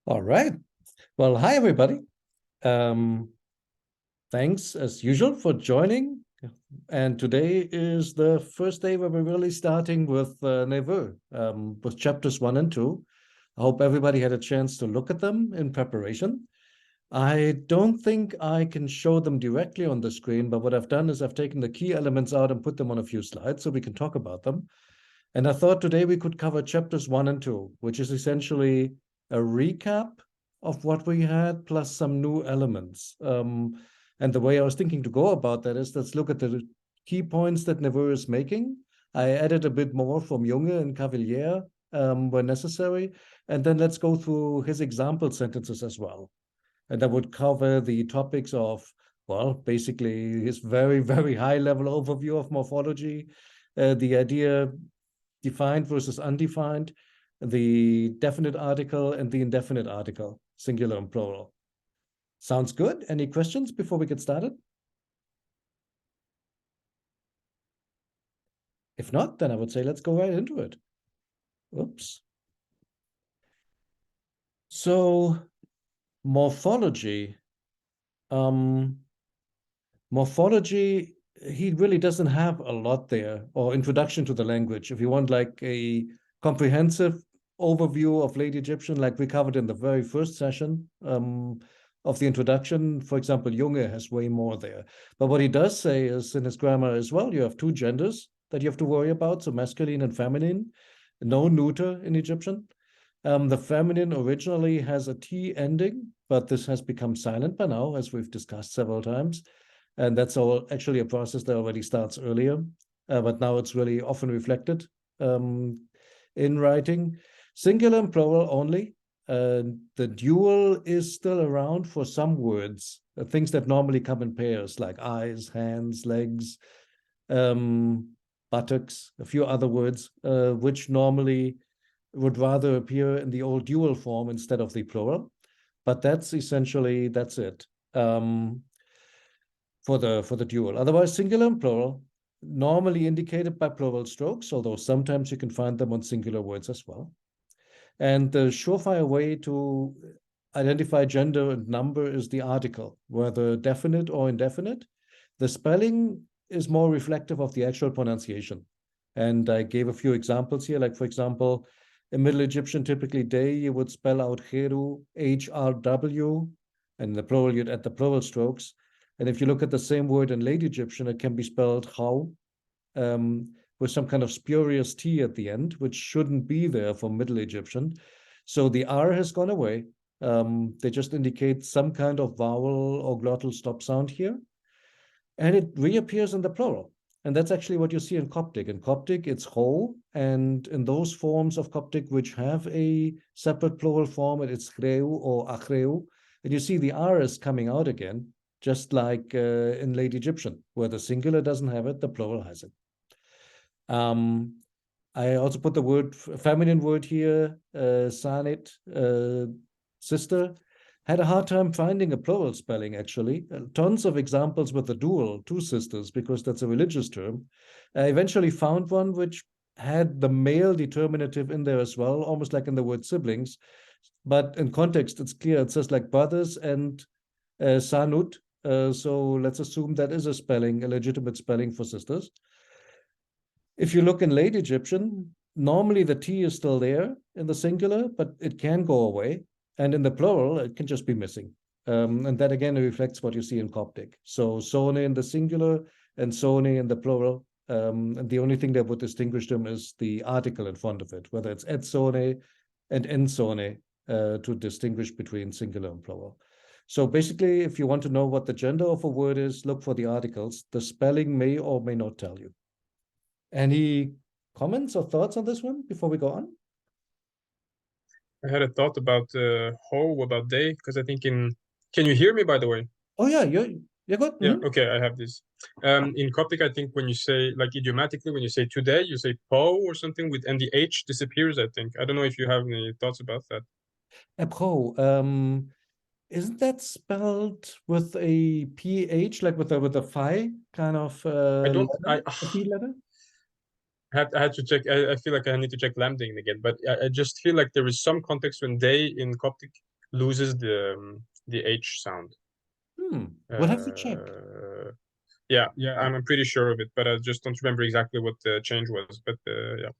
All right. Well, hi, everybody. Um, Thanks, as usual, for joining. And today is the first day where we're really starting with Neveu, with chapters 1 and 2. I hope everybody had a chance to look at them in preparation. I don't think I can show them directly on the screen, but what I've done is I've taken the key elements out and put them on a few slides so we can talk about them. And I thought today we could cover chapters 1 and 2, which is essentially a recap of what we had plus some new elements. And the way I was thinking to go about that is let's look at the key points that Neveu is making. I added a bit more from Junge and Cavalier where necessary. And then let's go through his example sentences as well. And that would cover the topics of, well, basically his very, very high level overview of morphology, the idea defined versus undefined, the definite article and the indefinite article, singular and plural. Sounds good? Any questions before we get started? If not, then I would say let's go right into it. Oops. So morphology. Um, morphology, he really doesn't have a lot there, or introduction to the language. If you want like a comprehensive overview of late Egyptian, like we covered in the very first session of the introduction, for example, Junge has way more there. But what he does say is in his grammar as well, you have two genders that you have to worry about, so masculine and feminine, no neuter in Egyptian. The feminine originally has a T ending, but this has become silent by now, as we've discussed several times. And that's all actually a process that already starts earlier, but now it's really often reflected in writing. Singular and plural only. The dual is still around for some words, things that normally come in pairs, like eyes, hands, legs, buttocks, a few other words, which normally would rather appear in the old dual form instead of the plural. But that's it. For the dual. Otherwise, singular and plural, normally indicated by plural strokes, although sometimes you can find them on singular words as well. And the surefire way to identify gender and number is the article, whether definite or indefinite. The spelling is more reflective of the actual pronunciation. And I gave a few examples here, like, for example, in Middle Egyptian, typically day, you would spell out Heru, HRW, and the plural, you'd add the plural strokes. And if you look at the same word in late Egyptian, it can be spelled how, with some kind of spurious T at the end, which shouldn't be there for Middle Egyptian. So the R has gone away. They just indicate some kind of vowel or glottal stop sound here. And it reappears in the plural. And that's actually what you see in Coptic. In Coptic, it's ho, and in those forms of Coptic which have a separate plural form, it's chreu or achreu. And you see the R is coming out again, just like in late Egyptian, where the singular doesn't have it, the plural has it. I also put the word feminine word here, sanit, sister. Had a hard time finding a plural spelling, actually. Tons of examples with the dual, two sisters, because that's a religious term. I eventually found one which had the male determinative in there as well, almost like in the word siblings. But in context, it's clear. It says like brothers and sanut. So let's assume that is a spelling, a legitimate spelling for sisters. If you look in late Egyptian, normally the T is still there in the singular, but it can go away. And in the plural, it can just be missing. And that again reflects what you see in Coptic. So sone in the singular and sone in the plural. And the only thing that would distinguish them is the article in front of it, whether it's et sone and en sone, to distinguish between singular and plural. So basically, if you want to know what the gender of a word is, look for the articles. The spelling may or may not tell you. Any comments or thoughts on this one before we go on? I had a thought about ho, about day, because I think in. Can you hear me, by the way? Oh yeah, you're good. Yeah, okay, I have this. In Coptic, I think when you say, like idiomatically, when you say today, you say po or something with, and the H disappears, I think. I don't know if you have any thoughts about that. Epro, isn't that spelled with a PH, like with a phi kind of I don't, letter, a P letter? I had to check. I feel like I need to check lambding again, but I just feel like there is some context when day in Coptic loses the H sound. We'll have to check. Yeah, I'm pretty sure of it, but I just don't remember exactly what the change was. But yeah.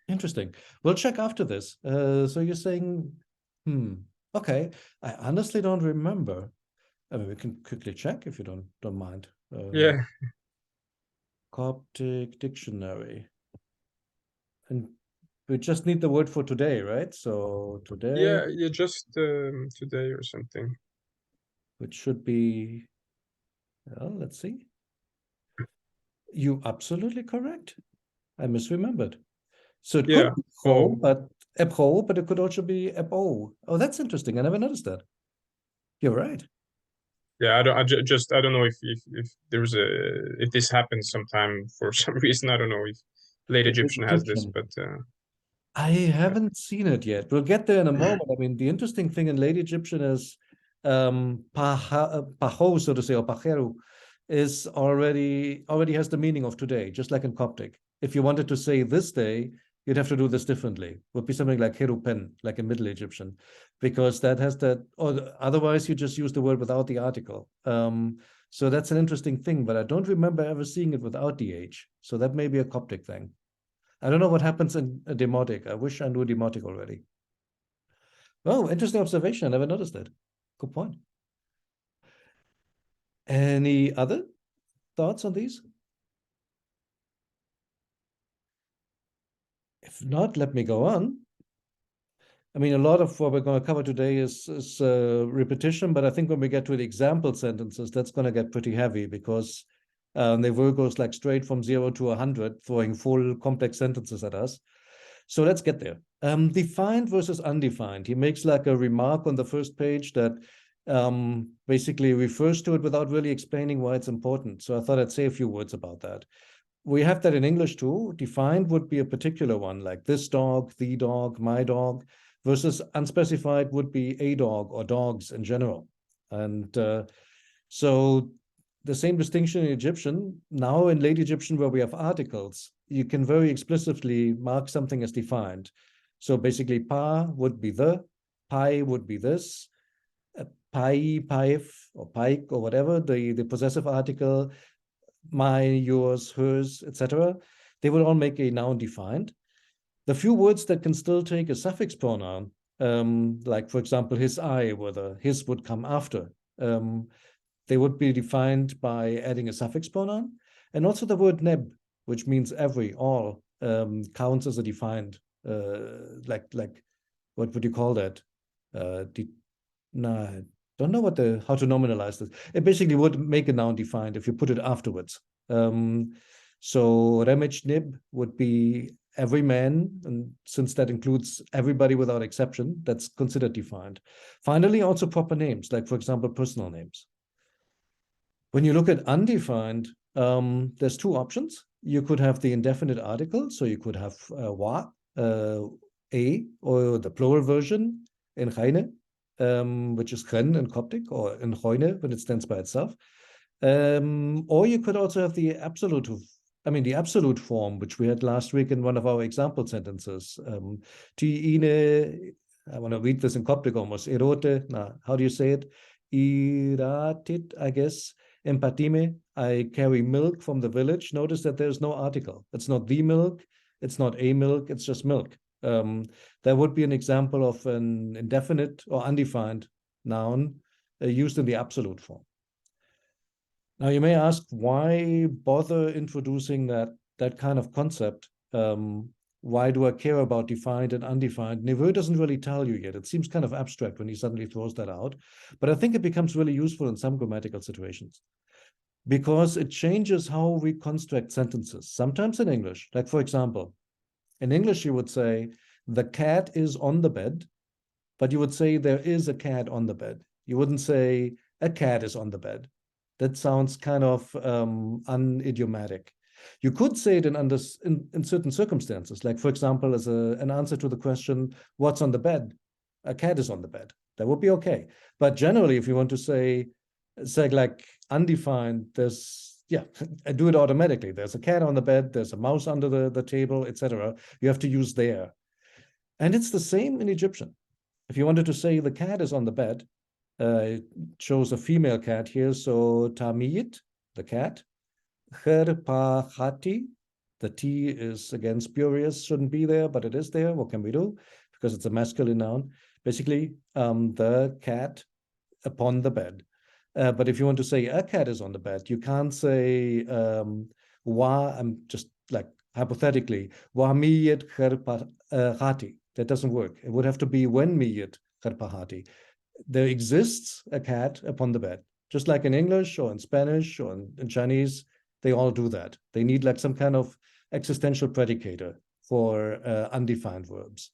Interesting. We'll check after this. So you're saying, okay. I honestly don't remember. I mean, we can quickly check if you don't mind. Yeah. Coptic dictionary. And we just need the word for today, right? So today, Yeah, just today or something. which should be, well, let's see. You absolutely correct. I misremembered. So it could be pro, but it could also be ebo. Oh, that's interesting. I never noticed that. You're right. Yeah, I don't know if there's if this happens sometime for some reason. I don't know if late Egyptian has this, but I haven't seen it yet. We'll get there in a moment. I mean, the interesting thing in late Egyptian is paho, so to say, or pacheru, is already has the meaning of today, just like in Coptic. If you wanted to say this day, you'd have to do this differently. Would be something like herupen, like in Middle Egyptian, because that has that, or otherwise you just use the word without the article. So that's an interesting thing, but I don't remember ever seeing it without the H. So that may be a Coptic thing. I don't know what happens in a demotic. I wish I knew demotic already. Oh, interesting observation. I never noticed that. Good point. Any other thoughts on these? If not, let me go on. I mean, a lot of what we're going to cover today is repetition, but I think when we get to the example sentences, that's going to get pretty heavy because Neveu goes like straight from 0 to 100, throwing full complex sentences at us. So let's get there. Defined versus undefined. He makes like a remark on the first page that basically refers to it without really explaining why it's important. So I thought I'd say a few words about that. We have that in English too. Defined would be a particular one, like this dog, the dog, my dog, versus unspecified would be a dog or dogs in general. And so the same distinction in Egyptian. Now in late Egyptian, where we have articles, you can very explicitly mark something as defined. So basically, pa would be the, pai would be this, pai, paif, or pike, or whatever, the possessive article, my, yours, hers, etc. They will all make a noun defined. The few words that can still take a suffix pronoun, like for example, his, I, where the his would come after, they would be defined by adding a suffix pronoun. And also the word neb, which means every, all, counts as a defined, like what would you call that? I don't know how to nominalize this. It basically would make a noun defined if you put it afterwards. So remech nib would be every man, and since that includes everybody without exception, that's considered defined. Finally, also proper names, like for example, personal names. When you look at undefined, there's two options. You could have the indefinite article, so you could have wa, a, or the plural version in Heine, which is chen in Coptic, or in Heune when it stands by itself. Or you could also have the absolute, the absolute form, which we had last week in one of our example sentences. I want to read this in Coptic almost. Erote, how do you say it? Iratit, I guess. Empatime, I carry milk from the village. Notice that there's no article. It's not the milk. It's not a milk. It's just milk. That would be an example of an indefinite or undefined noun used in the absolute form. Now, you may ask, why bother introducing that kind of concept? Why do I care about defined and undefined? Neveu doesn't really tell you yet. It seems kind of abstract when he suddenly throws that out. But I think it becomes really useful in some grammatical situations because it changes how we construct sentences. Sometimes in English, like for example, in English, you would say, the cat is on the bed, but you would say there is a cat on the bed. You wouldn't say a cat is on the bed. That sounds kind of unidiomatic. You could say it in certain circumstances, like for example, as an answer to the question, what's on the bed? A cat is on the bed. That would be okay. But generally, if you want to say like undefined, I do it automatically. There's a cat on the bed, there's a mouse under the table, etc. You have to use there. And it's the same in Egyptian. If you wanted to say the cat is on the bed, it shows a female cat here. So tamiyit, the cat. Kherpahati, the T is again spurious, shouldn't be there, but it is there. What can we do? Because it's a masculine noun. Basically, the cat upon the bed. But if you want to say a cat is on the bed, you can't say I'm just like hypothetically, wa miyet kherpahati. That doesn't work. It would have to be when miyet kherpahati. There exists a cat upon the bed, just like in English or in Spanish or in Chinese. They all do that. They need like some kind of existential predicator for undefined verbs.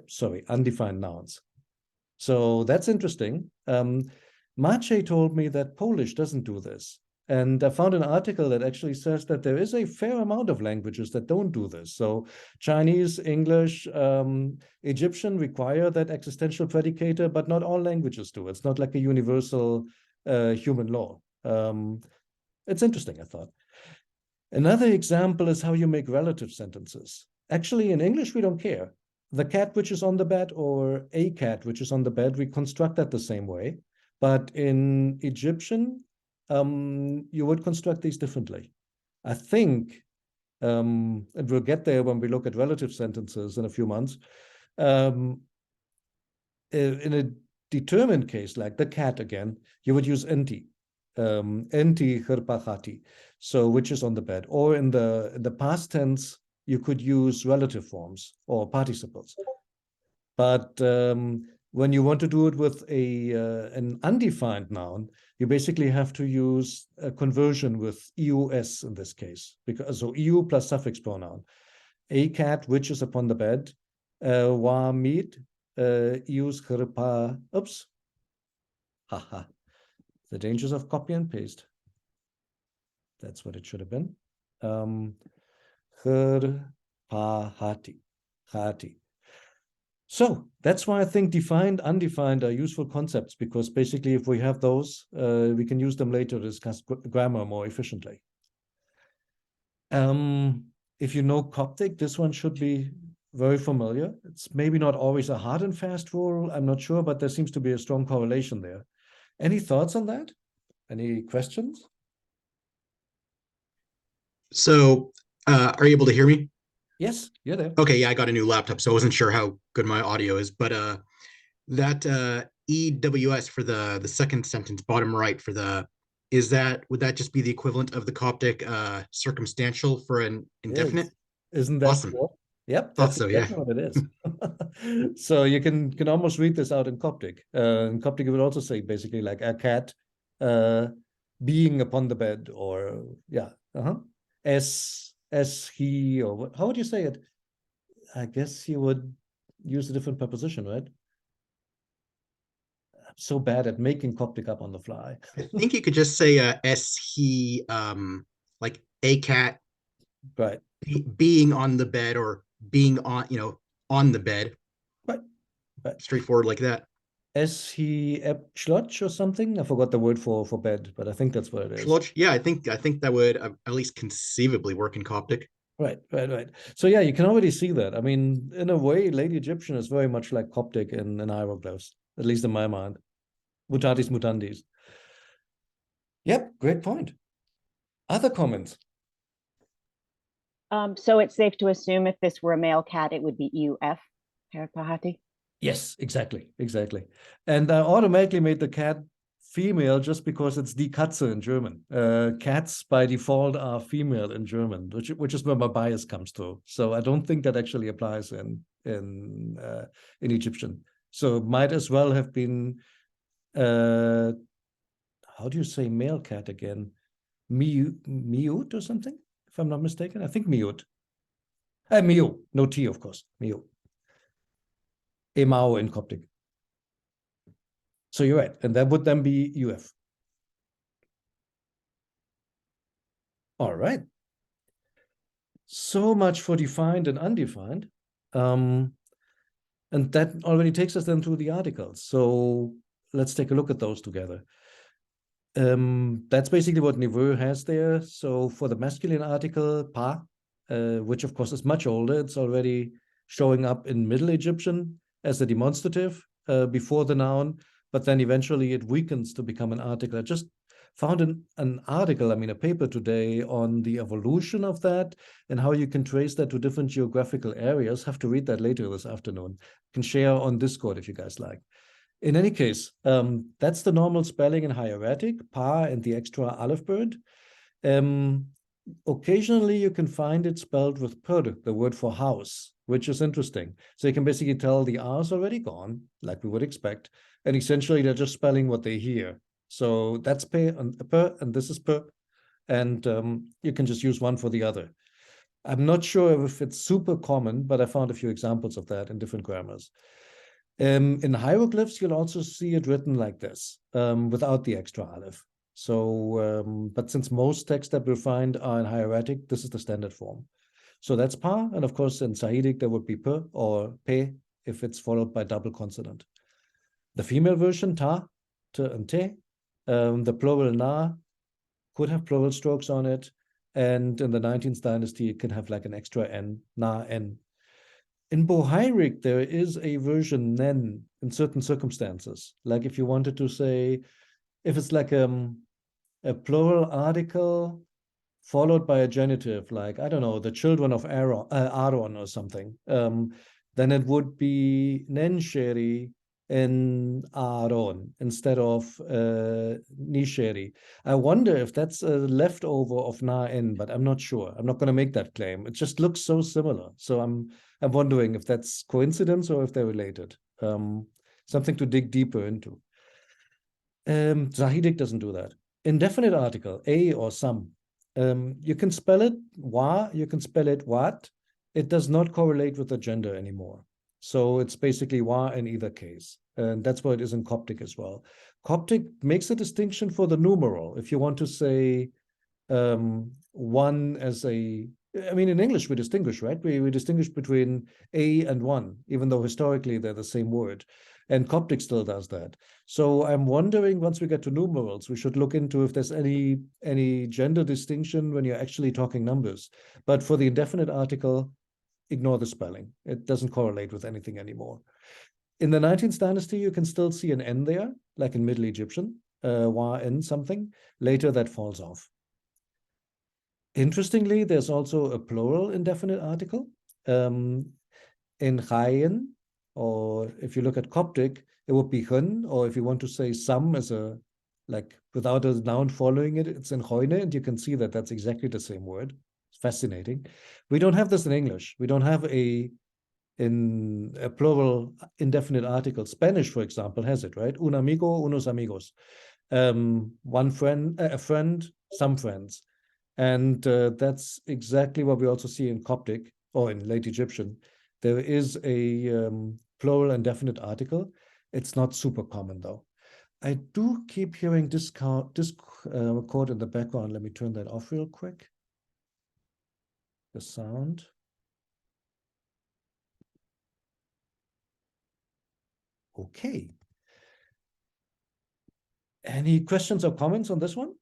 Sorry, undefined nouns. So that's interesting. Maciej told me that Polish doesn't do this. And I found an article that actually says that there is a fair amount of languages that don't do this. So Chinese, English, Egyptian require that existential predicator, but not all languages do. It's not like a universal human law. It's interesting, I thought. Another example is how you make relative sentences. Actually, in English, we don't care. The cat which is on the bed or a cat which is on the bed, we construct that the same way. But in Egyptian, you would construct these differently. I think, and we'll get there when we look at relative sentences in a few months, in a determined case, like the cat again, you would use enti, enti kherpahati, so which is on the bed. Or in the past tense, you could use relative forms or participles. But when you want to do it with an undefined noun, you basically have to use a conversion with eus in this case, because so eu plus suffix pronoun. A cat which is upon the bed, wa meet, eus kherpa, oops, haha, the dangers of copy and paste. That's what it should have been. Kherpahati, hati. So that's why I think defined, undefined are useful concepts, because basically if we have those, we can use them later to discuss grammar more efficiently. If you know Coptic, this one should be very familiar. It's maybe not always a hard and fast rule, I'm not sure, but there seems to be a strong correlation there. Any thoughts on that? Any questions? So, are you able to hear me? Yes, you're there. Okay, yeah, I got a new laptop, so I wasn't sure how good my audio is, but that EWS for the second sentence, bottom right for the, would that just be the equivalent of the Coptic circumstantial for an indefinite? Isn't that Awesome. cool? Yep, Thought that's so, yeah. exactly what it is. So you can almost read this out in Coptic. In Coptic, you would also say basically like a cat being upon the bed, or yeah, as he, or how would you say it? I guess you would use a different preposition, right? I'm so bad at making Coptic up on the fly. I think you could just say as he, like a cat Right. being on the bed, or being on the bed. Right. Right. Straightforward like that. As he Schlotch or something? I forgot the word for bed, but I think that's what it is. Schlotch? Yeah, I think that would at least conceivably work in Coptic. Right. So yeah, you can already see that. I mean, in a way, Late Egyptian is very much like Coptic in hieroglyphs, at least in my mind. Mutatis mutandis. Yep, great point. Other comments? So it's safe to assume if this were a male cat, it would be EUF, Kherpahati. Yes, exactly. And I automatically made the cat female just because it's die Katze in German. Cats by default are female in German, which is where my bias comes to. So I don't think that actually applies in Egyptian. So it might as well have been how do you say male cat again? Miut or something, if I'm not mistaken. I think miut. Miu, no T, of course. Miu. Emao in Coptic. So you're right. And that would then be UF. All right. So much for defined and undefined. And that already takes us then through the articles. So let's take a look at those together. That's basically what Neveu has there. So for the masculine article, pa, which of course is much older, it's already showing up in Middle Egyptian as a demonstrative. before the noun, but then eventually it weakens to become an article. I just found an article, I mean, a paper today on the evolution of that and how you can trace that to different geographical areas. Have to read that later this afternoon. Can share on Discord if you guys like. In any case, that's the normal spelling in hieratic, pa and the extra aleph bird. Occasionally you can find it spelled with pur, the word for house, which is interesting. So you can basically tell the R's already gone, like we would expect, and essentially they're just spelling what they hear. So that's per, and this is per, and you can just use one for the other. I'm not sure if it's super common, but I found a few examples of that in different grammars. In hieroglyphs, you'll also see it written like this, without the extra aleph. So, but since most texts that we'll find are in hieratic, this is the standard form. So that's pa, and of course in Sahidic there would be p or pe if it's followed by double consonant. The female version, ta, t and te, the plural na could have plural strokes on it, and in the 19th dynasty it can have like an extra n, na, n. In Bohairic, there is a version nen in certain circumstances. Like if you wanted to say, if it's like a plural article followed by a genitive, like, I don't know, the children of Aaron or something, then it would be nen sheri in Aaron instead of nisheri. I wonder if that's a leftover of na en, but I'm not sure. I'm not going to make that claim. It just looks so similar. So I'm wondering if that's coincidence or if they're related. Something to dig deeper into. Zahidic doesn't do that. Indefinite article, a or some. You can spell it wa, you can spell it wat. It does not correlate with the gender anymore. So it's basically wa in either case. And that's what it is in Coptic as well. Coptic makes a distinction for the numeral. If you want to say one as a, I mean, in English we distinguish, right? We distinguish between a and one, even though historically they're the same word. And Coptic still does that. So I'm wondering, once we get to numerals, we should look into if there's any gender distinction when you're actually talking numbers. But for the indefinite article, ignore the spelling. It doesn't correlate with anything anymore. In the 19th dynasty, you can still see an N there, like in Middle Egyptian, wa N something. Later, that falls off. Interestingly, there's also a plural indefinite article. In Chayin, or if you look at Coptic, it would be hun, or if you want to say some as a, like without a noun following it, it's in choine, and you can see that that's exactly the same word. It's fascinating. We don't have this in English. We don't have a plural indefinite article. Spanish, for example, has it, right? Un amigo, unos amigos. One friend, a friend, some friends. And that's exactly what we also see in Coptic or in late Egyptian. There is a plural indefinite article. It's not super common, though. I do keep hearing Discord in the background. Let me turn that off real quick. The sound. Okay. Any questions or comments on this one?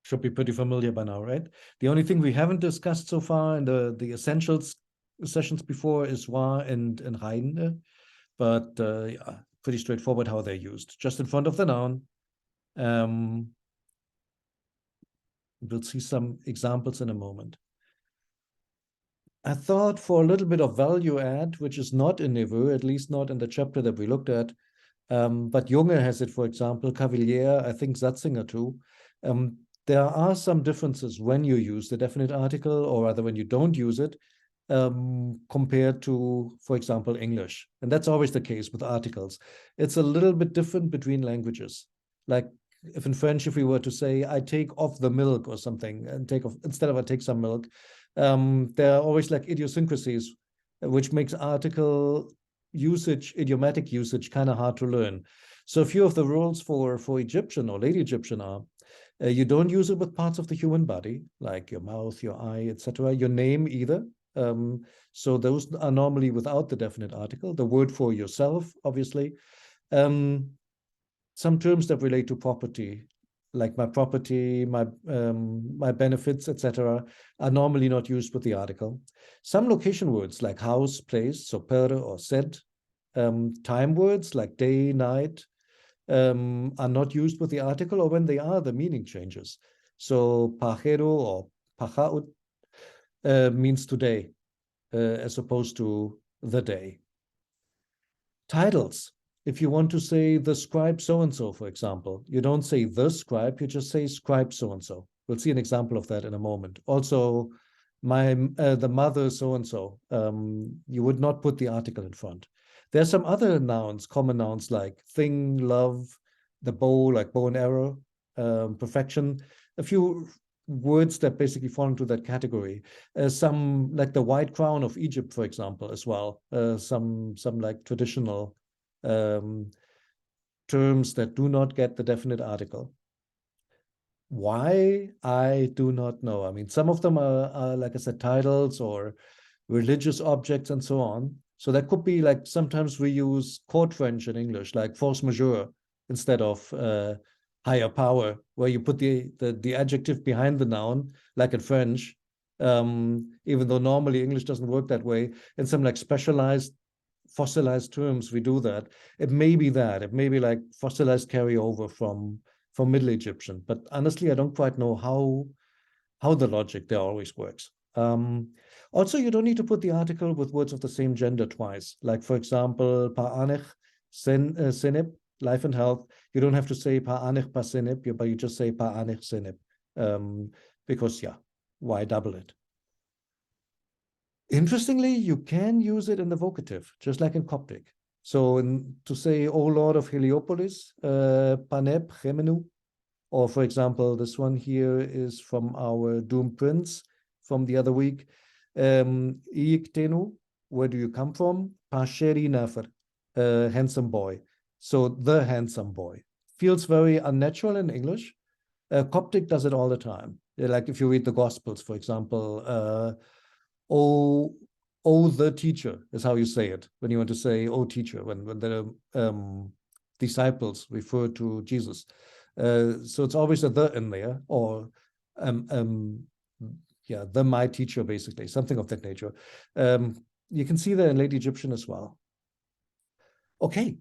Should be pretty familiar by now, right? The only thing we haven't discussed so far in the essentials sessions before is wa and rein, but yeah, pretty straightforward how they're used. Just in front of the noun. We'll see some examples in a moment. I thought for a little bit of value add, which is not in Neveu, at least not in the chapter that we looked at, but Junge has it, for example, Cavalier, I think Zatzinger too. There are some differences when you use the definite article, or rather when you don't use it, compared to, for example, English. And that's always the case with articles. It's a little bit different between languages. Like if in French, if we were to say, I take off the milk or something, and take off, instead of I take some milk, there are always like idiosyncrasies, which makes article usage, idiomatic usage, kind of hard to learn. So a few of the rules for Egyptian or late Egyptian are, you don't use it with parts of the human body, like your mouth, your eye, etc. Your name either. So those are normally without the definite article. The word for yourself, obviously. Some terms that relate to property, like my property, my benefits, etc., are normally not used with the article. Some location words like house, place, so per or sed, time words like day, night, are not used with the article, or when they are, the meaning changes. So pajero or pajaut means today, as opposed to the day. Titles. If you want to say the scribe so-and-so, for example, you don't say the scribe, you just say scribe so-and-so. We'll see an example of that in a moment. Also, the mother so-and-so, you would not put the article in front. There are some other nouns, common nouns like thing, love, the bow, like bow and arrow, perfection. A few words that basically fall into that category. Some like the white crown of Egypt, for example, as well. Some like traditional terms that do not get the definite article. Why? I do not know. I mean, some of them are, like I said, titles or religious objects and so on. So that could be like sometimes we use code French in English, like force majeure instead of higher power, where you put the adjective behind the noun, like in French, even though normally English doesn't work that way. In some like specialized fossilized terms, we do that. It may be that. It may be like fossilized carryover from Middle Egyptian. But honestly, I don't quite know how the logic there always works. Also, you don't need to put the article with words of the same gender twice. Like, for example, pa'anech seneb, life and health. You don't have to say pa'anech pa seneb, but you just say pa'anech seneb. Because, yeah, why double it? Interestingly, you can use it in the vocative, just like in Coptic. So to say, O Lord of Heliopolis, Paneb Chemenu, or for example, this one here is from our doomed prince from the other week. Iiktenu, where do you come from? Pasheri Nafer, handsome boy. So the handsome boy. Feels very unnatural in English. Coptic does it all the time. Like if you read the Gospels, for example, oh, the teacher is how you say it when you want to say, oh, teacher, when the disciples refer to Jesus. So it's always a the in there, or yeah, the my teacher, basically, something of that nature. You can see that in Late Egyptian as well. Okay,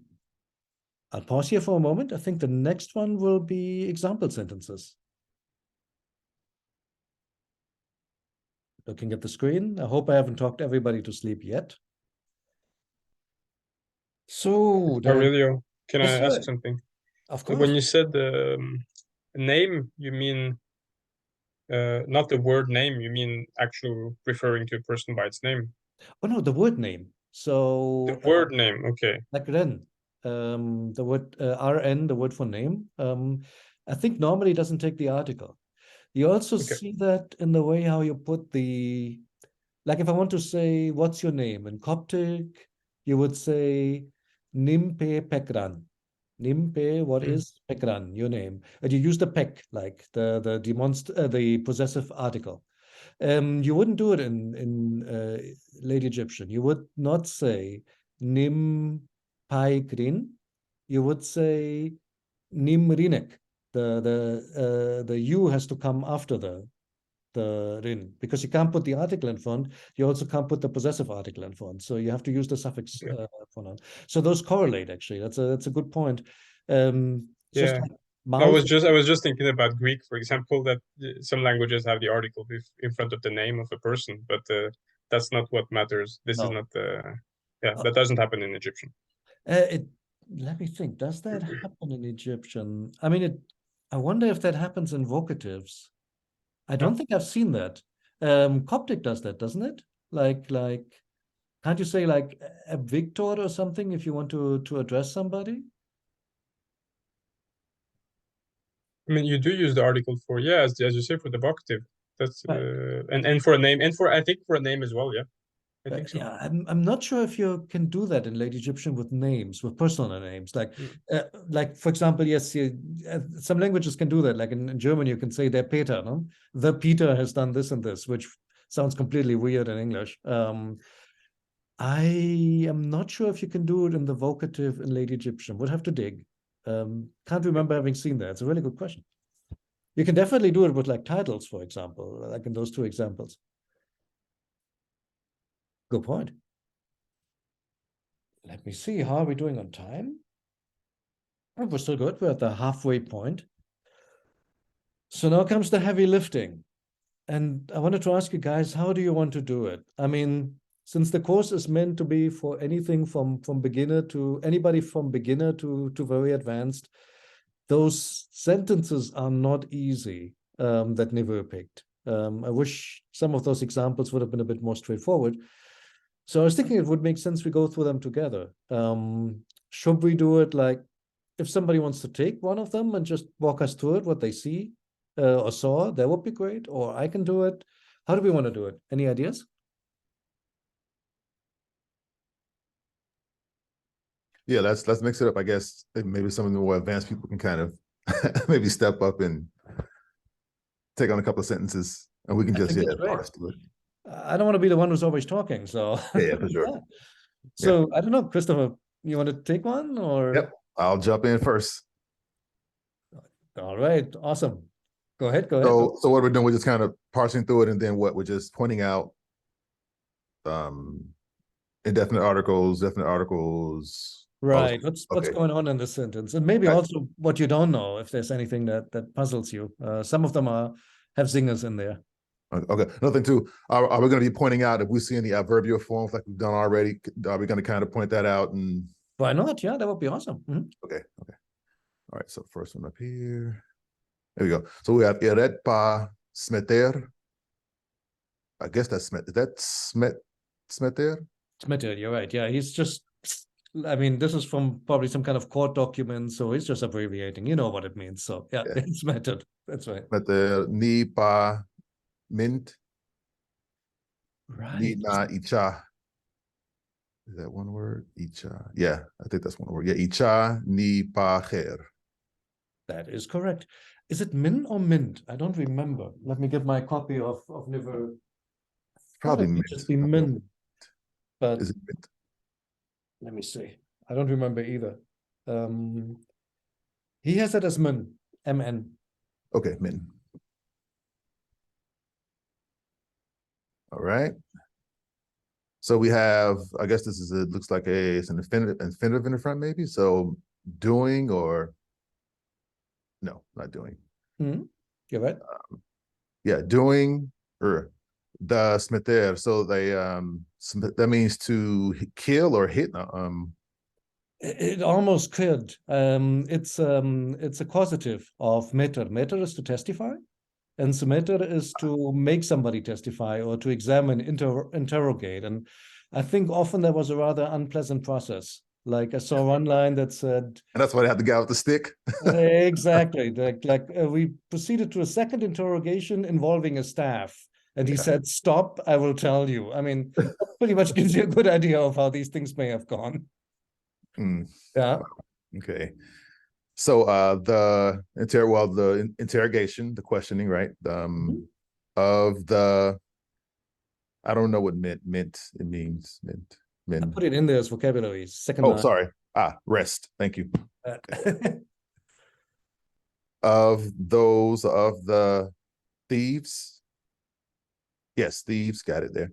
I'll pause here for a moment. I think the next one will be example sentences. Looking at the screen. I hope I haven't talked everybody to sleep yet. So, Aurelio, can yes, I ask sir. something? Of course. When you said name, you mean not the word name, you mean actually referring to a person by its name. Oh no, the word name. So The word name, okay. like Ren, the word RN, the word for name. I think normally it doesn't take the article. You also Okay. see that in the way how you put the, like if I want to say, what's your name? In Coptic, you would say Nimpe Pekran. Nimpe, what is Pekran, your name? And you use the pek, like the possessive article. You wouldn't do it in Late Egyptian. You would not say Nim Pai Grin. You would say Nim Rinek. The U has to come after the rin, because you can't put the article in front. You also can't put the possessive article in front. So you have to use the suffix pronoun. So those correlate actually. That's a good point. Just Yeah. like I was mouse. just thinking about Greek, for example, that some languages have the article in front of the name of a person, but that's not what matters. This is No. not yeah, that doesn't happen in Egyptian. Let me think. Does that happen in Egyptian? I mean, I wonder if that happens in vocatives. I don't think I've seen that. Coptic does that, doesn't it? Like, can't you say like a Victor or something if you want to address somebody? I mean, you do use the article for, yeah, as you say, for the vocative. That's Right. and for a name, and for I think for a name as well. Yeah, I think so. Yeah, I'm not sure if you can do that in Late Egyptian with names, with personal names. Like for example, yes, some languages can do that. Like in German, you can say der Peter, no? The Peter has done this and this, which sounds completely weird in English. I am not sure if you can do it in the vocative in Late Egyptian. Would have to dig. Can't remember having seen that. It's a really good question. You can definitely do it with like titles, for example, like in those two examples. Good point. Let me see, how are we doing on time? Oh, we're still good. We're at the halfway point. So now comes the heavy lifting. And I wanted to ask you guys, how do you want to do it? I mean, since the course is meant to be for anything from beginner to anybody from beginner to very advanced, those sentences are not easy that Neveu picked. I wish some of those examples would have been a bit more straightforward. So I was thinking it would make sense we go through them together. Should we do it like if somebody wants to take one of them and just walk us through it, what they see or saw, that would be great. Or I can do it. How do we want to do it? Any ideas? Yeah, let's mix it up. I guess maybe some of the more advanced people can kind of maybe step up and take on a couple of sentences, and we can just parse through it. I don't want to be the one who's always talking, so Yeah, for sure. Yeah. So I don't know, Christopher, you want to take one or? Yep, I'll jump in first. All right, awesome. Go ahead. So what we're doing, we're just kind of parsing through it, and then what we're just pointing out indefinite articles, definite articles. Right. What's going on in this sentence, and maybe also what you don't know, if there's anything that puzzles you. Some of them have zingers in there. Okay. Another thing too, are we going to be pointing out if we see any adverbial forms like we've done already? Are we going to kind of point that out? And why not? Yeah, that would be awesome. Mm-hmm. Okay. All right. So first one up here. There we go. So we have ered pa smeter. I guess that's smet. Is that smeter? Smeter, you're right. Yeah, he's just. I mean, this is from probably some kind of court document, so he's just abbreviating. You know what it means. So yeah. It's smetered. That's right. Smeter ni pa mint. Right. Ni na icha. Is that one word? Icha. Yeah, I think that's one word. Yeah, icha ni pa kher. That is correct. Is it min or mint? I don't remember. Let me get my copy of Neveu. Probably mint. Just be min. But is it mint? Let me see. I don't remember either. He has it as min. MN. Okay, min. All right. So we have, I guess this is, it looks like it's an infinitive in the front maybe. So doing or, no, not doing. Mm-hmm. You're right. Yeah, doing or the smeter. So they, that means to kill or hit. It almost could. It's a causative of meter. Meter is to testify. And sumeter is to make somebody testify or to examine, interrogate. And I think often there was a rather unpleasant process. Like I saw one line that said... And that's why they have the guy with the stick? Exactly. We proceeded to a second interrogation involving a staff. And he said, stop, I will tell you. I mean, that pretty much gives you a good idea of how these things may have gone. Yeah. Okay. So the interrogation, the questioning, right? Of the, I don't know what mint it means. Mint. I put it in there as vocabulary. Second line. Sorry. Rest. Thank you. Of those of the thieves. Yes, thieves, got it there.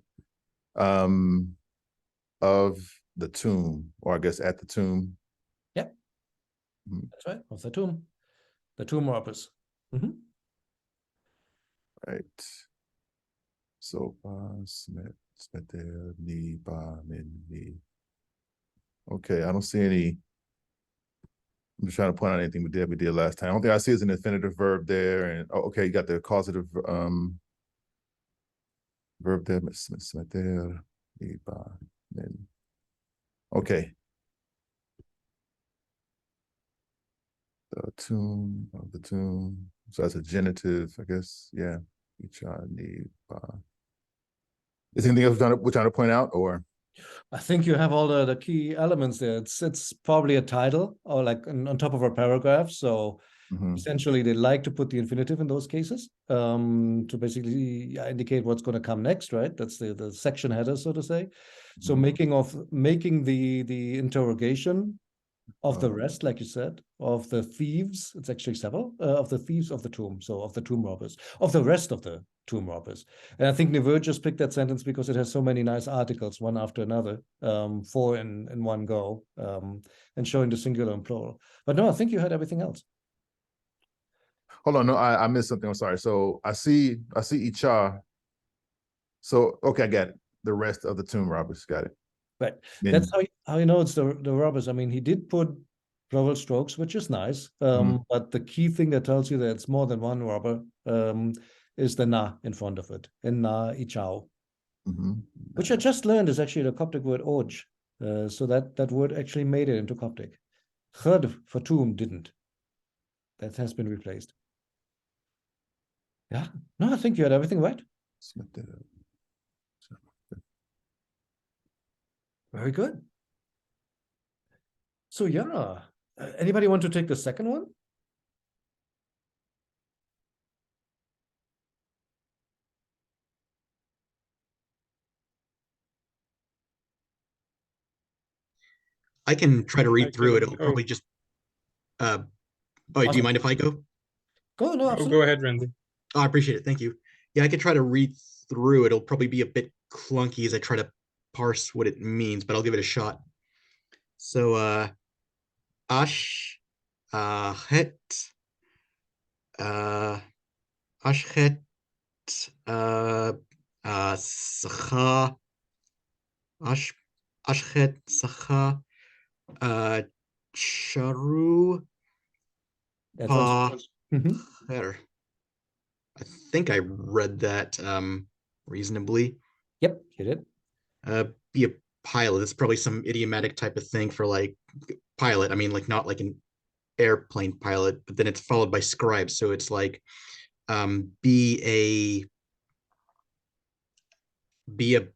Of the tomb, or I guess at the tomb. Yep. That's right. Of the tomb. The tomb robbers. Right. So smeter ni ba min ni. Okay, I don't see any. I'm just trying to point out anything we did last time. I don't think I see is an infinitive verb there. And okay, you got the causative verb there. Smeter ni ba min. Okay. The tomb of the tomb. So that's a genitive, I guess. Yeah. Is there anything else we're trying to point out, or? I think you have all the key elements there. It's probably a title or like on top of a paragraph. So essentially they like to put the infinitive in those cases to basically indicate what's going to come next, right? That's the section header, so to say. So making the interrogation Of the rest, like you said, of the thieves, it's actually several, of the thieves of the tomb, so of the tomb robbers, of the rest of the tomb robbers. And I think Neveu just picked that sentence because it has so many nice articles, one after another, four in one go, and showing the singular and plural. But no, I think you had everything else. Hold on, no, I missed something. I'm sorry. So I see Icha. So okay, I got it. The rest of the tomb robbers, got it. Right. Then- That's how you know it's the robbers. I mean, he did put plural strokes, which is nice. But the key thing that tells you that it's more than one robber is the na in front of it. And na ichao, which I just learned is actually the Coptic word oj. So that word actually made it into Coptic. Chad for tomb didn't. That has been replaced. Yeah. No, I think you had everything right. Very good. So yeah, anybody want to take the second one? I can try to I read through it. can- It'll probably just. Oh, do you Awesome. mind if I go? Go, no, Oh, absolutely. go ahead, Randy. Oh, I appreciate it. Thank you. Yeah, I could try to read through it. It'll probably be a bit clunky as I try to parse what it means, but I'll give it a shot. So, ash, het, ashchet, sacha, ash, ashchet, sacha, charu, That pa, sounds good. her. I think I read that reasonably. Yep, you did. Be a pilot. It's probably some idiomatic type of thing for like pilot. I mean, like not like an airplane pilot, but then it's followed by scribe. So it's like be a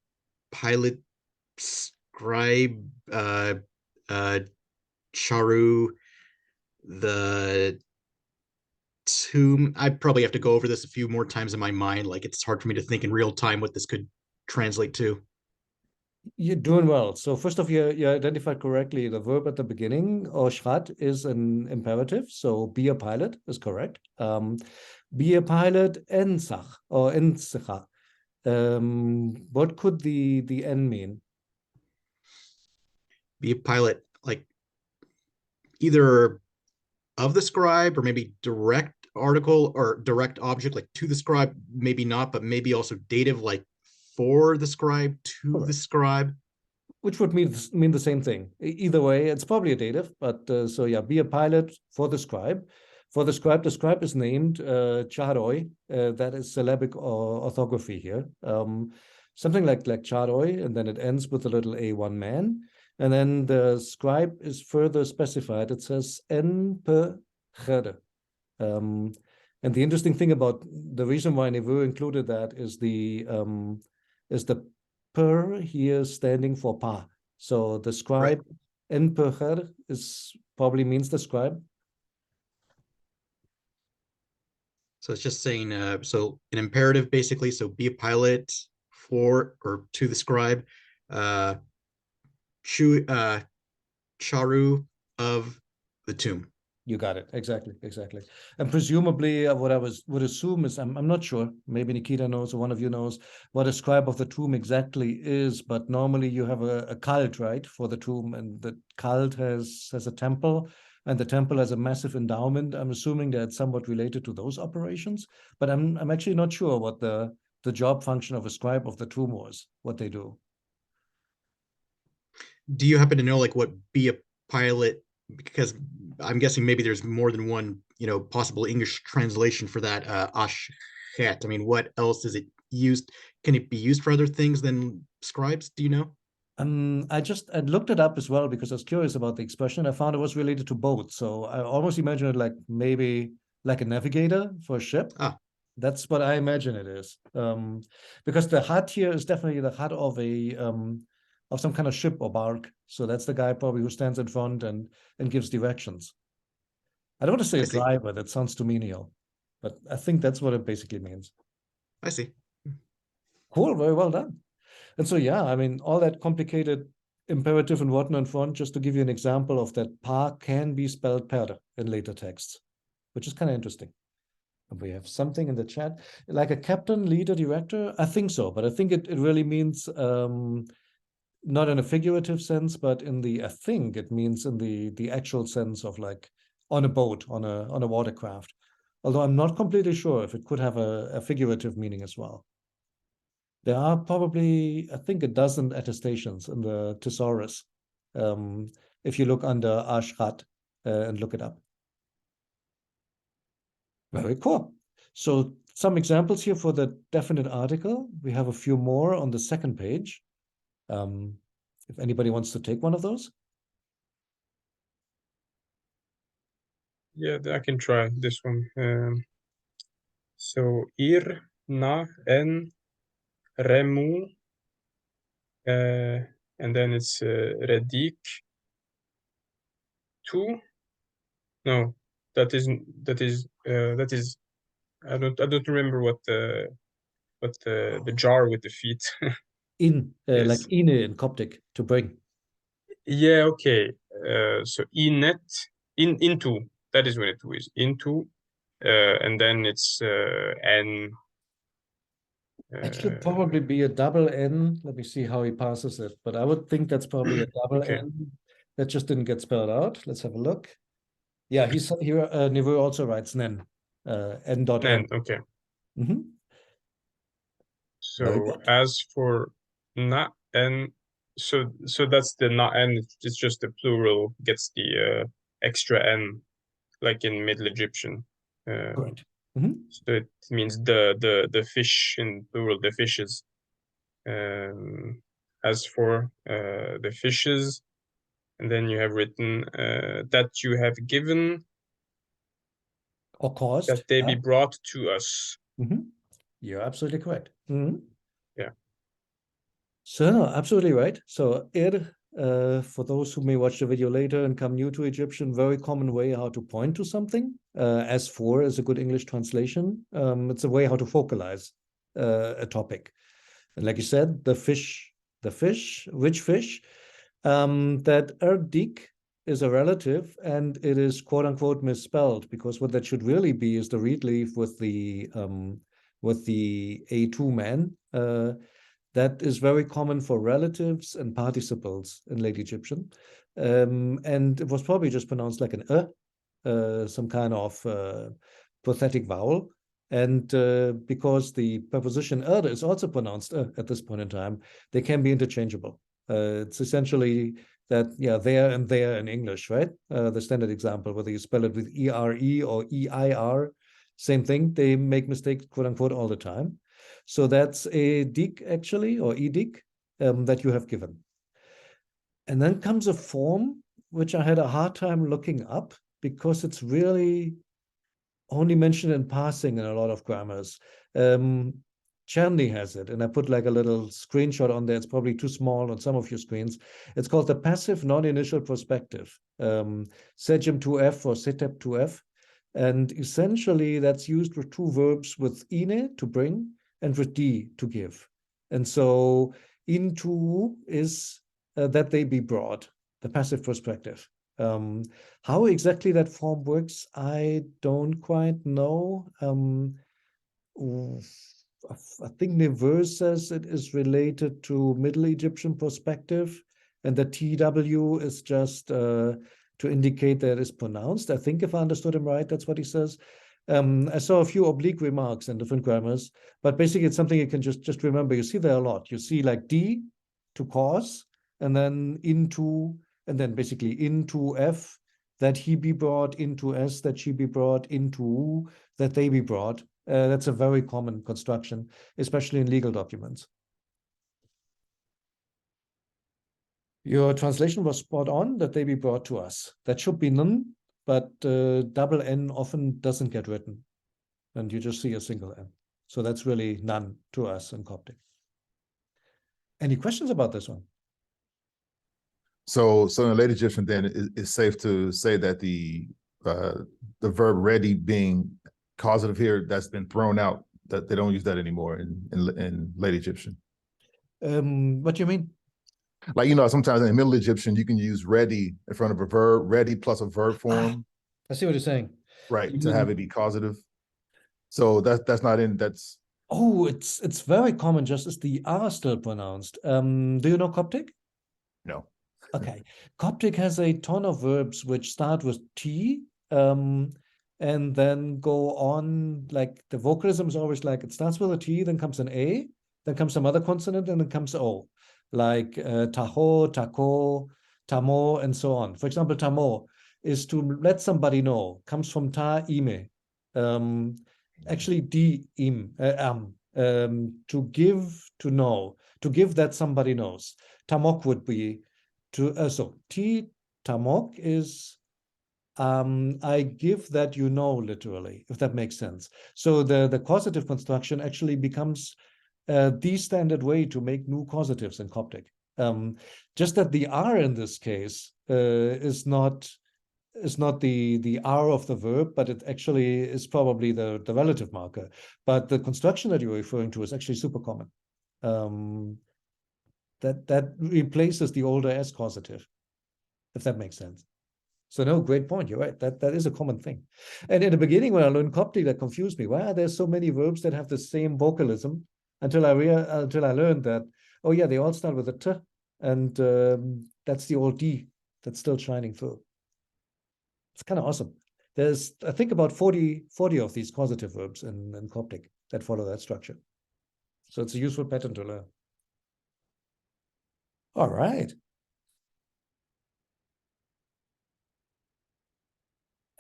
pilot, scribe, charu, the tomb. I probably have to go over this a few more times in my mind. Like it's hard for me to think in real time what this could translate to. You're doing well. So first off, you identified correctly the verb at the beginning, oshrat, is an imperative. So be a pilot is correct. Be a pilot, ensach or ensacha. What could the N mean? Be a pilot, like either of the scribe or maybe direct article or direct object, like to the scribe, maybe not, but maybe also dative, like for the scribe, to the scribe. Which would mean the same thing. Either way, it's probably a dative, but so yeah, be a pilot for the scribe. For the scribe is named Charoi. That is syllabic orthography here. Something like Charoi, and then it ends with a little A1 man. And then the scribe is further specified. It says en per chere. And the interesting thing about the reason why Neveu included that is the per here standing for pa. So the scribe en perher is probably means the scribe. So it's just saying, so an imperative basically. So be a pilot for or to the scribe, charu of the tomb. You got it. Exactly. And presumably what I would assume is, I'm not sure, maybe Nikita knows or one of you knows what a scribe of the tomb exactly is, but normally you have a cult, right, for the tomb, and the cult has a temple, and the temple has a massive endowment. I'm assuming that it's somewhat related to those operations, but I'm actually not sure what the job function of a scribe of the tomb was, what they do. Do you happen to know like what be a pilot? Because I'm guessing maybe there's more than one, possible English translation for that ashchet. I mean, what else is it used? Can it be used for other things than scribes? Do you know? I looked it up as well because I was curious about the expression. I found it was related to boats. So I almost imagine it like maybe like a navigator for a ship. Ah. That's what I imagine it is. Because the hut here is definitely the hut of of some kind of ship or bark. So that's the guy probably who stands in front and gives directions. I don't want to say I a see. driver, that sounds too menial, but I think that's what it basically means. I see. Cool, very well done. And so, yeah, I mean, all that complicated imperative and whatnot front, just to give you an example of that pa can be spelled per in later texts, which is kind of interesting. And we have something in the chat, like a captain, leader, director. I think so, but I think it really means not in a figurative sense, but in the, I think it means in the actual sense of like on a boat, on a watercraft. Although I'm not completely sure if it could have a figurative meaning as well. There are probably, I think, a dozen attestations in the thesaurus. If you look under Ashrat and look it up. Very cool. So some examples here for the definite article. We have a few more on the second page. If anybody wants to take one of those. Yeah, I can try this one. So ir, na, en, remu, and then it's redik, tu. No, that is I don't remember what the jar with the feet. Like ine in Coptic, to bring. Yeah, okay. So into, that is what it is, into, and then it's n. It should probably be a double N. Let me see how he passes it, but I would think that's probably a double Okay. N. That just didn't get spelled out. Let's have a look. Yeah, he's here. Neveu also writes nen, n.n. Okay. Mm-hmm. So as for na n, so that's the na n. It's just the plural gets the extra n, like in Middle Egyptian. Correct. Mm-hmm. So it means the fish in plural, the fishes. As for the fishes, and then you have written that you have given or caused that they be brought to us. Mm-hmm. You're absolutely correct. Mm-hmm. Yeah. So absolutely right. So for those who may watch the video later and come new to Egyptian, very common way how to point to something. As for is a good English translation. It's a way how to focalize a topic. And like you said, the fish, which fish? That erdik is a relative, and it is quote unquote misspelled, because what that should really be is the reed leaf with the A2 man. That is very common for relatives and participles in late Egyptian. And it was probably just pronounced like an some kind of pathetic vowel. And because the preposition is also pronounced at this point in time, they can be interchangeable. It's essentially that, yeah, there and there in English, right? The standard example, whether you spell it with E-R-E or E-I-R, same thing. They make mistakes, quote unquote, all the time. So that's a dik, actually, or edik, that you have given. And then comes a form, which I had a hard time looking up because it's really only mentioned in passing in a lot of grammars. Cherny has it, and I put like a little screenshot on there. It's probably too small on some of your screens. It's called the passive non-initial prospective, Sejim 2F or Setep 2F. And essentially that's used with two verbs, with ine, to bring, and with di, to give. And so into is that they be brought, the passive perspective. How exactly that form works, I don't quite know. I think Neveu says it is related to Middle Egyptian perspective, and the TW is just to indicate that it's pronounced. I think if I understood him right, that's what he says. I saw a few oblique remarks in different grammars, but basically it's something you can just remember. You see there a lot. You see like D to cause, and then into, and then basically into F, that he be brought, into S, that she be brought, into that they be brought. That's a very common construction, especially in legal documents. Your translation was spot on, that they be brought to us. That should be none, but double N often doesn't get written, and you just see a single N. So that's really none to us in Coptic. Any questions about this one? So in late Egyptian, then it's safe to say that the verb ready being causative here, that's been thrown out, that they don't use that anymore in late Egyptian. What do you mean? Like, sometimes in Middle Egyptian, you can use ready in front of a verb, ready plus a verb form, I see what you're saying. right, You to have mean- it be causative. So that's not in, that's, Oh, it's very common, just as the R still pronounced. Do you know Coptic? no. Okay. Coptic has a ton of verbs which start with T, and then go on, like the vocalism is always like it starts with a T, then comes an A, then comes some other consonant, and then comes O, like taho, tako, tamo, and so on. For example, tamo is to let somebody know, comes from ta ime. Actually, di im, to give, to know, to give that somebody knows. Tamok would be to so T tamok is I give that you know, literally, if that makes sense. So the causative construction actually becomes the standard way to make new causatives in Coptic. Just that the R in this case is not the R of the verb, but it actually is probably the relative marker. But the construction that you're referring to is actually super common. That replaces the older S causative, if that makes sense. So no, great point. You're right. That is a common thing. And in the beginning, when I learned Coptic, that confused me. Why are there so many verbs that have the same vocalism? Until I learned that, oh yeah, they all start with a T, and that's the old D that's still shining through. It's kind of awesome. There's, I think, about 40 of these causative verbs in Coptic that follow that structure. So it's a useful pattern to learn. All right.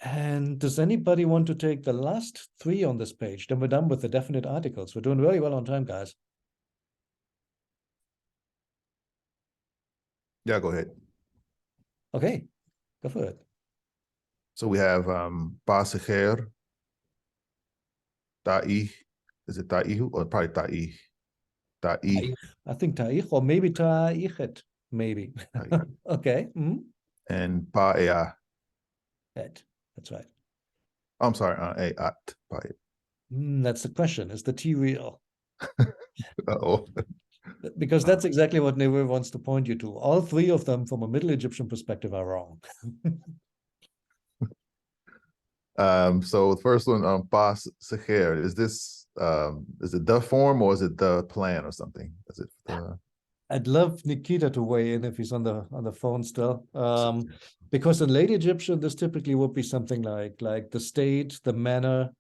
And does anybody want to take the last 3 on this page? Then we're done with the definite articles. We're doing really well on time, guys. Yeah, go ahead. Okay, go for it. So we have Baseher, Ta'i. Is it Ta'ihu or probably Ta'i? Ta'i. I think ta'ich or maybe ta'ichet, maybe. Okay. And Pa'ea. Et. That's right. I'm sorry, A'at. That's the question. Is the T real? Uh-oh. Because that's exactly what Neveu wants to point you to. All 3 of them, from a Middle Egyptian perspective, are wrong. So the first one, Bas Seher, is it the form or is it the plan or something? Is it the I'd love Nikita to weigh in if he's on the phone still. Because in late Egyptian, this typically would be something like the state, the manner,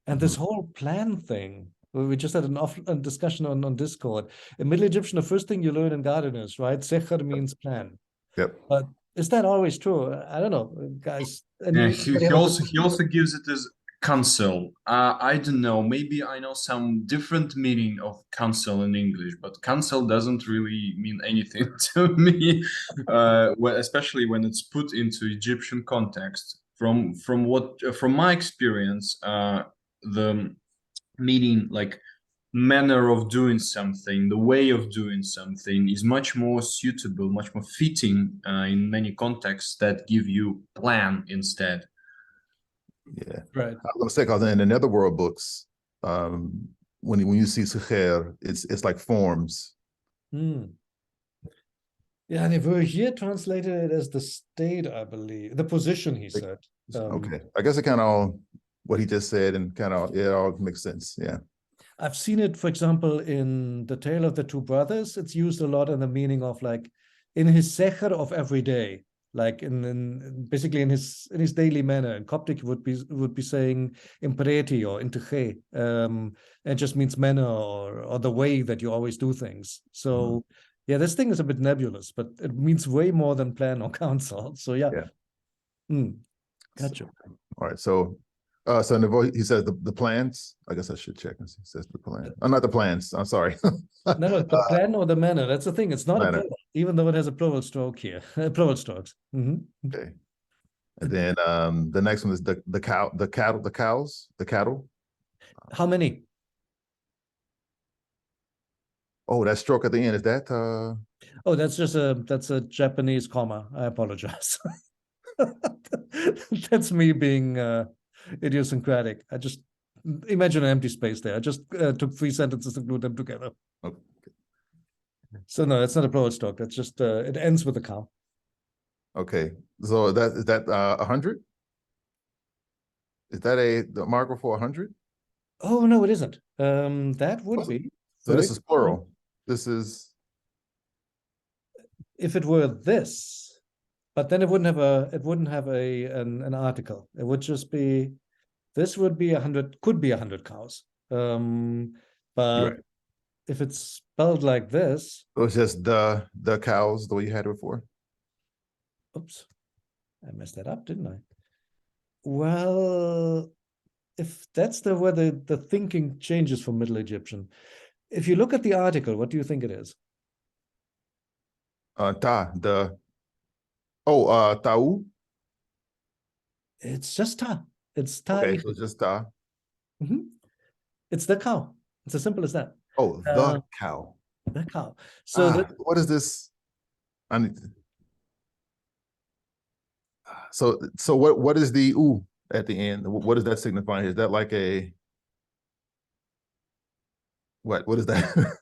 and this whole plan thing. We just had a discussion on Discord. In Middle Egyptian, the first thing you learn in garden is, right? Secher means plan. Yep. But is that always true? I don't know, guys. Yeah, he also gives it as counsel. I don't know. Maybe I know some different meaning of counsel in English, but counsel doesn't really mean anything to me, especially when it's put into Egyptian context. From my experience, the meaning, like manner of doing something, the way of doing something, is much more suitable, much more fitting in many contexts that give you plan instead. Yeah. Right. I was gonna say, because in the Netherworld books, when you see Seher, it's like forms. Yeah, Neveu here translated it as the state, I believe. The position, he said. Okay. I guess it kind of what he just said, and kind of it all makes sense. Yeah. I've seen it, for example, in The Tale of the Two Brothers. It's used a lot in the meaning of like in his secher of every day, like in basically in his daily manner. In Coptic would be saying impreti or inteche. It just means manner or the way that you always do things. So yeah, this thing is a bit nebulous, but it means way more than plan or counsel. So yeah. Gotcha. All right. So Neveu, he says the plans. I guess I should check and see. He says the plan. Oh, not the plans. I'm sorry. No, the plan or the manner. That's the thing. It's not manner. a plural, even though it has a plural stroke here. Plural strokes. Okay. And then the next one is the cattle. How many? Oh, that stroke at the end, is that Oh, that's a Japanese comma. I apologize. That's me being idiosyncratic. I just imagine an empty space there. I just took 3 sentences and glued them together. Okay. So no, it's not a plural stock. That's just it ends with a cow. Okay, so is that 100? Is that the marker for 100? Oh no, it isn't. That would be. So this is plural. This is. If it were this, but then it wouldn't have an article. It would just be, this would be 100, could be 100 cows. But Right. if it's spelled like this, So it's just the cows the way you had it before. oops, I messed that up, didn't I? Well, if that's the where the thinking changes from Middle Egyptian. If you look at the article, what do you think it is? Tau. It's just ta. It's ta. Okay, so it's just ta. It's the cow. It's as simple as that. Oh, the cow. The cow. So what is this? I need to, so what is the oo at the end? What does that signify? Is that like a what is that?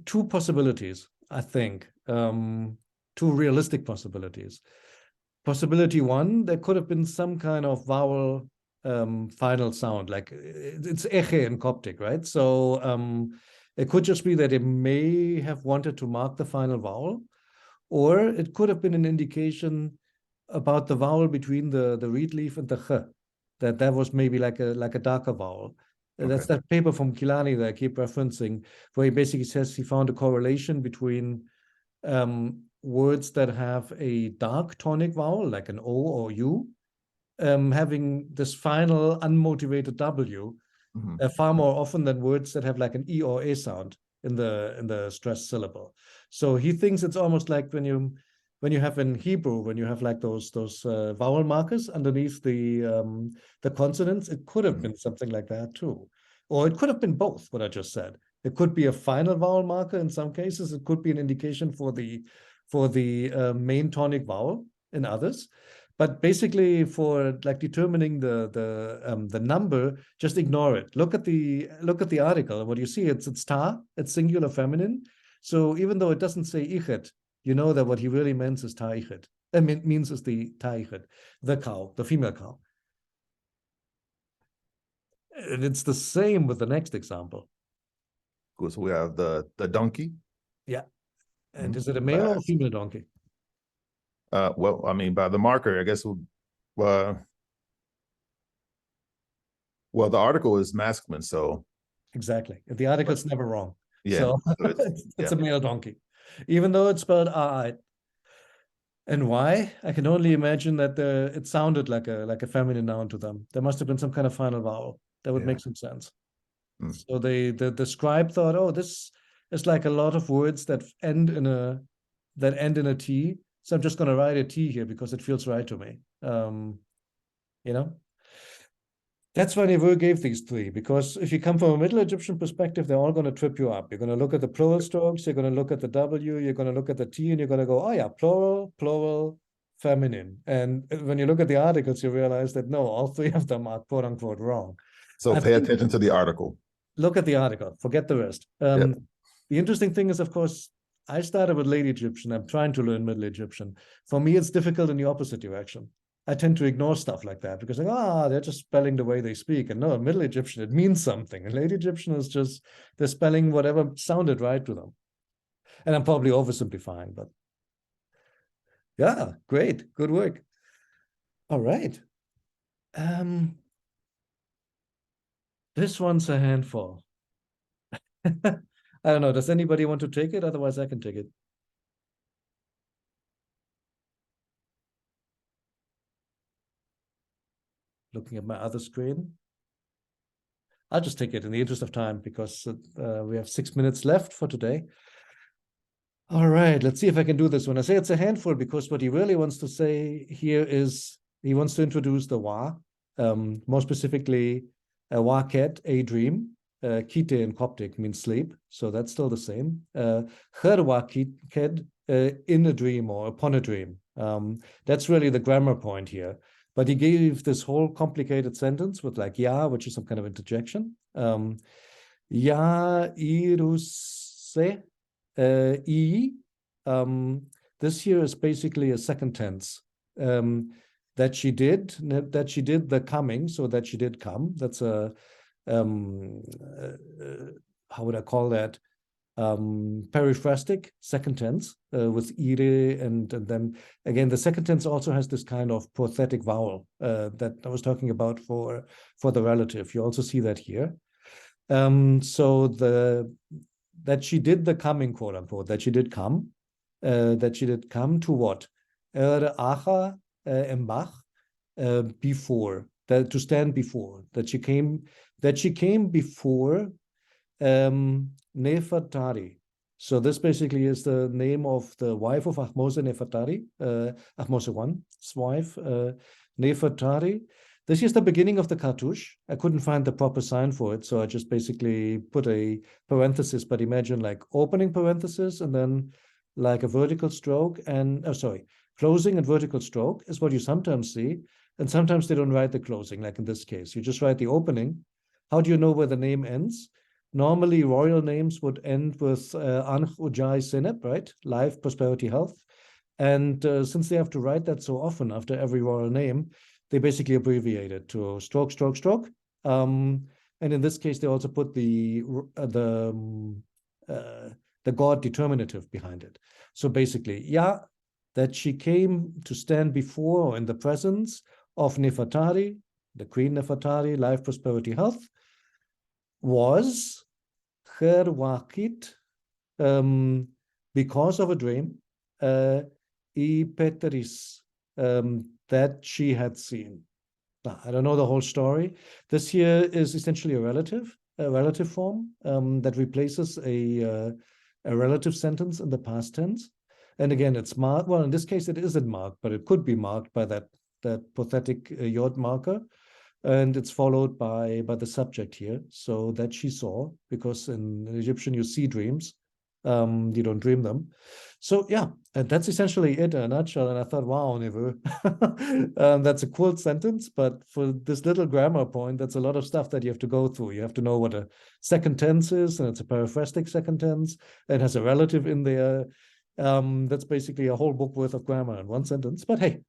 two possibilities, I think. Two realistic possibilities. Possibility one, there could have been some kind of vowel final sound, like it's eche in Coptic, right? So it could just be that it may have wanted to mark the final vowel, or it could have been an indication about the vowel between the reed leaf and the ch, that was maybe like a darker vowel. That's that paper from Kilani that I keep referencing, where he basically says he found a correlation between words that have a dark tonic vowel, like an O or U, having this final unmotivated W far more often than words that have like an E or A sound in the stressed syllable. So he thinks it's almost like when you have in Hebrew, when you have like those vowel markers underneath the consonants, it could have been something like that too. Or it could have been both, what I just said. It could be a final vowel marker in some cases. It could be an indication for the main tonic vowel in others. But basically, for like determining the number, just ignore it. Look at the article. What you see, it's ta, it's singular feminine. So even though it doesn't say ichet, you know that what he really means is ta ichet. Means is the ta ichet, the cow, the female cow. And it's the same with the next example. Cool. So we have the donkey. Yeah. And is it a male or female donkey? Well, I mean, by the marker, I guess well, the article is masculine, so exactly. The article's never wrong. yeah, So it's a male donkey, even though it's spelled I. And why? I can only imagine that it sounded like a feminine noun to them. There must have been some kind of final vowel that would make some sense. So the scribe thought, oh, this is like a lot of words that end in a T. So I'm just going to write a T here because it feels right to me. That's why Neveu gave these three, because if you come from a Middle Egyptian perspective, they're all going to trip you up. You're going to look at the plural strokes, you're going to look at the W, you're going to look at the T, and you're going to go, oh yeah, plural, feminine. And when you look at the articles, you realize that no, all three of them are quote unquote wrong. So pay attention to the article. Look at the article, forget the rest. The interesting thing is, of course, I started with Late Egyptian. I'm trying to learn Middle Egyptian. For me, it's difficult in the opposite direction. I tend to ignore stuff like that because they're just spelling the way they speak. And no, in Middle Egyptian, it means something. And Late Egyptian is just, they're spelling whatever sounded right to them. And I'm probably oversimplifying, but yeah, great. Good work. All right. This one's a handful. I don't know. Does anybody want to take it? Otherwise, I can take it. Looking at my other screen. I'll just take it in the interest of time because we have 6 minutes left for today. All right, let's see if I can do this one. I say it's a handful because what he really wants to say here is he wants to introduce the wa, more specifically, a waket, a dream. Kite in Coptic means sleep, so that's still the same. Waket, in a dream or upon a dream. That's really the grammar point here. But he gave this whole complicated sentence with like ya, which is some kind of interjection. Ya iruse, E, this here is basically a second tense. That she did the coming, so that she did come. That's a how would I call that? Periphrastic second tense with ire, and then again the second tense also has this kind of prothetic vowel that I was talking about for the relative. You also see that here. So that she did the coming, quote unquote, that she did come to what? Acha embach, before, that to stand before, that she came before Nefertari. So this basically is the name of the wife of Ahmose Nefertari, Ahmose I's wife, Nefertari. This is the beginning of the cartouche. I couldn't find the proper sign for it, so I just basically put a parenthesis, but imagine like opening parenthesis and then like a vertical stroke and, closing and vertical stroke is what you sometimes see. And sometimes they don't write the closing, like in this case. You just write the opening. How do you know where the name ends? Normally, royal names would end with Anch Ujai Seneb, right? Life, prosperity, health. And since they have to write that so often after every royal name, they basically abbreviate it to stroke, stroke, stroke. And in this case, they also put the God determinative behind it. So basically, yeah, that she came to stand before or in the presence of Nefertari, the Queen Nefertari, life, prosperity, health, was her wakit, because of a dream, Petris, that she had seen. Now, I don't know the whole story. This here is essentially a relative form that replaces a relative sentence in the past tense. And again, it's marked, well, in this case, it isn't marked, but it could be marked by that pathetic yod marker. And it's followed by the subject here, so that she saw, because in Egyptian you see dreams, you don't dream them. So yeah, and that's essentially it in a nutshell. And I thought, wow, Neveu, that's a cool sentence, but for this little grammar point, that's a lot of stuff that you have to go through. You have to know what a second tense is, and it's a periphrastic second tense. It has a relative in there. That's basically a whole book worth of grammar in one sentence. But hey,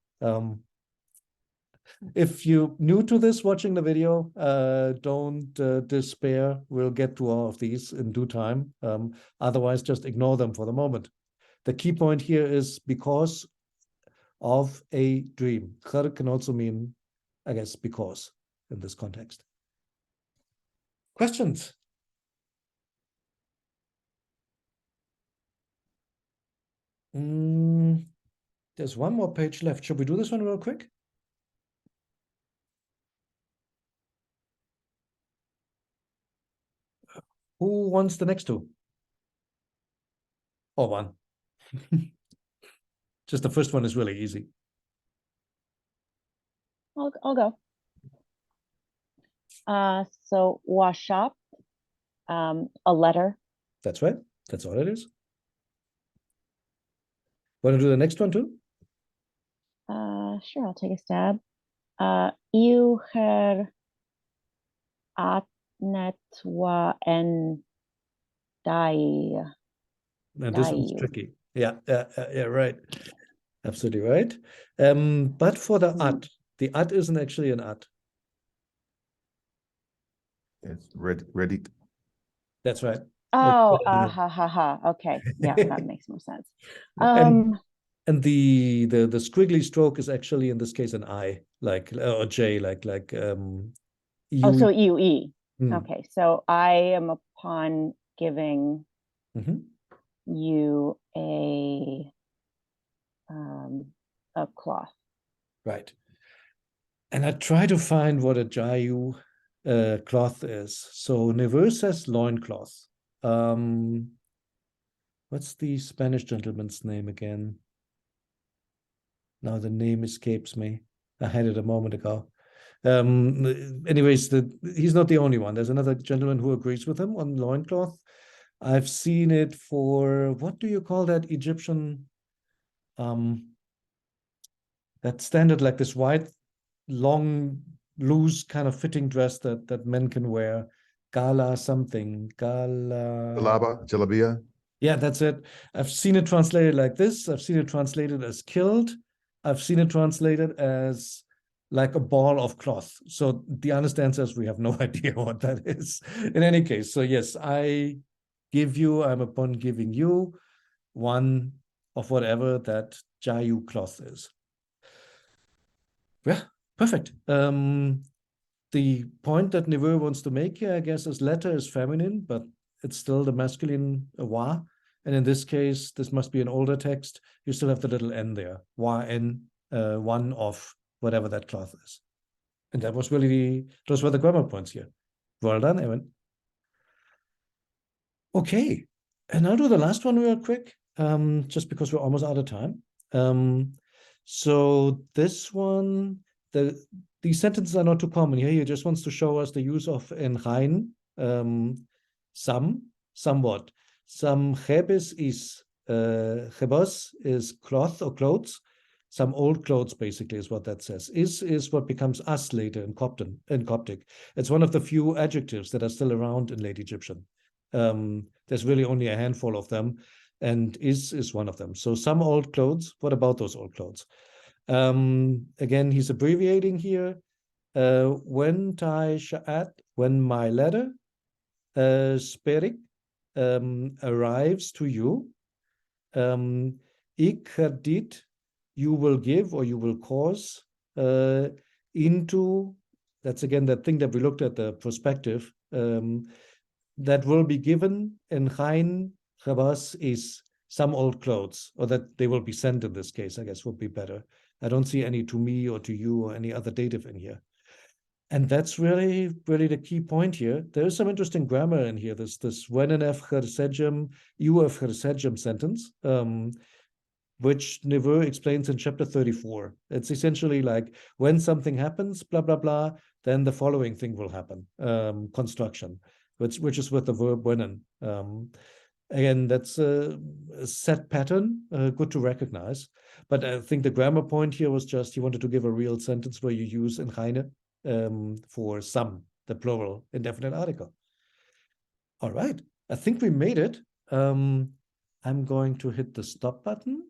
if you're new to this, watching the video, don't despair. We'll get to all of these in due time. Otherwise, just ignore them for the moment. The key point here is because of a dream. Khar can also mean, I guess, because in this context. Questions? There's one more page left. Should we do this one real quick? Who wants the next two? Or one? Just the first one is really easy. I'll go. So wash up, a letter. That's right. That's all it is. Want to do the next one too? Sure, I'll take a stab. You her atnetwa en dai. And this one's tricky. Yeah, right. Absolutely right. But for the at isn't actually an at. It's ready. That's right. Oh, okay. Yeah, that makes more sense. And the squiggly stroke is actually in this case an I, like or J, like oh, so UE. Mm. Okay, so I am upon giving you a cloth. Right. And I try to find what a Jayu cloth is. So Neveu says loincloth. What's the Spanish gentleman's name again? Now the name escapes me. I had it a moment ago. Anyways, he's not the only one. There's another gentleman who agrees with him on loincloth. I've seen it for, what do you call that Egyptian, that standard, like this white, long, loose kind of fitting dress that men can wear. Gala something. Gala. Jalaba, jalabia. Yeah, that's it. I've seen it translated like this. I've seen it translated as killed. I've seen it translated as like a ball of cloth. So the honest answer is we have no idea what that is. In any case, so yes, I'm upon giving you one of whatever that Jayu cloth is. Yeah, perfect. The point that Neveu wants to make here, I guess, is letter is feminine, but it's still the masculine wa. And in this case, this must be an older text. You still have the little n there, wa n, one of whatever that cloth is. And that was really those were the grammar points here. Well done, Evan. Okay, and I'll do the last one real quick, just because we're almost out of time. So this one, these sentences are not too common here. He just wants to show us the use of en rein, somewhat. Some chebes is chebos is cloth or clothes. Some old clothes, basically, is what that says. Is what becomes us later in Coptic. It's one of the few adjectives that are still around in late Egyptian. There's really only a handful of them, and is one of them. So some old clothes. What about those old clothes? Again, he's abbreviating here. When tai sha'at, when my letter, sperik, arrives to you, ik hadit, you will give or you will cause into, that's again that thing that we looked at, the perspective, that will be given in Chain Chabas is some old clothes, or that they will be sent in this case, I guess would be better. I don't see any to me or to you or any other dative in here. And that's really, really the key point here. There is some interesting grammar in here. This when an F chersegem, you F chersegem sentence, which Neveu explains in chapter 34. It's essentially like when something happens, blah, blah, blah, then the following thing will happen, construction, which is with the verb wenen. Again, that's a set pattern, good to recognize. But I think the grammar point here was just he wanted to give a real sentence where you use in reine for some, the plural indefinite article. All right, I think we made it. I'm going to hit the stop button.